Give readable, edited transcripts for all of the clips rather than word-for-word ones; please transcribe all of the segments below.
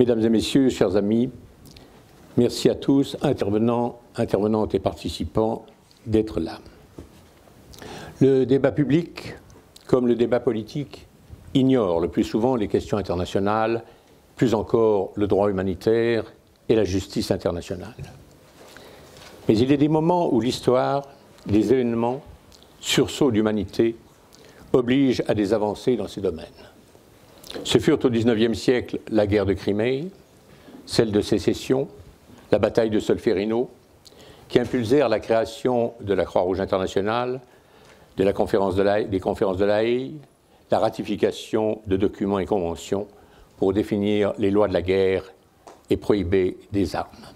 Mesdames et messieurs, chers amis, merci à tous, intervenants, intervenantes et participants, d'être là. Le débat public, comme le débat politique, ignore le plus souvent les questions internationales, plus encore le droit humanitaire et la justice internationale. Mais il y a des moments où l'histoire, les événements, sursauts d'humanité, obligent à des avancées dans ces domaines. Ce furent au XIXe siècle la guerre de Crimée, celle de Sécession, la bataille de Solferino, qui impulsèrent la création de la Croix-Rouge internationale, de la conférence des conférences de La Haye, la ratification de documents et conventions pour définir les lois de la guerre et prohiber des armes.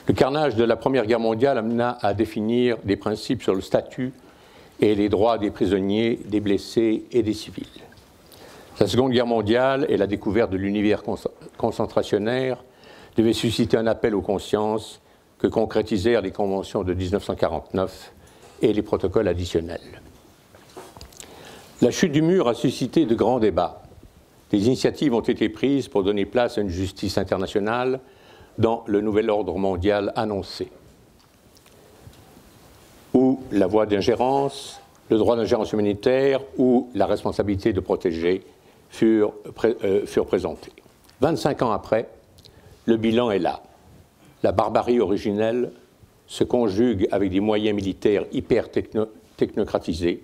Le carnage de la Première Guerre mondiale amena à définir des principes sur le statut et les droits des prisonniers, des blessés et des civils. La Seconde Guerre mondiale et la découverte de l'univers concentrationnaire devaient susciter un appel aux consciences que concrétisèrent les conventions de 1949 et les protocoles additionnels. La chute du mur a suscité de grands débats. Des initiatives ont été prises pour donner place à une justice internationale dans le nouvel ordre mondial annoncé, où la voie d'ingérence, le droit d'ingérence humanitaire ou la responsabilité de protéger furent présentés. 25 ans après, le bilan est là. La barbarie originelle se conjugue avec des moyens militaires hyper technocratisés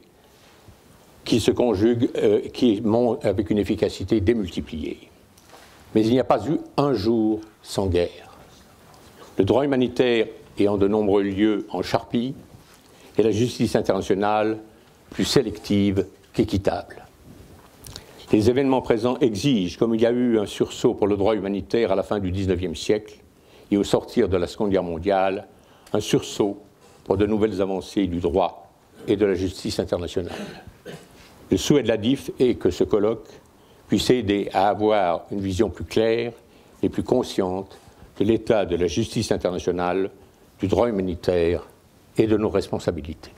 qui se conjuguent, qui montent avec une efficacité démultipliée. Mais il n'y a pas eu un jour sans guerre. Le droit humanitaire est en de nombreux lieux en charpie et la justice internationale plus sélective qu'équitable. Les événements présents exigent, comme il y a eu un sursaut pour le droit humanitaire à la fin du XIXe siècle et au sortir de la Seconde Guerre mondiale, un sursaut pour de nouvelles avancées du droit et de la justice internationale. Le souhait de la DIF est que ce colloque puisse aider à avoir une vision plus claire et plus consciente de l'état de la justice internationale, du droit humanitaire et de nos responsabilités.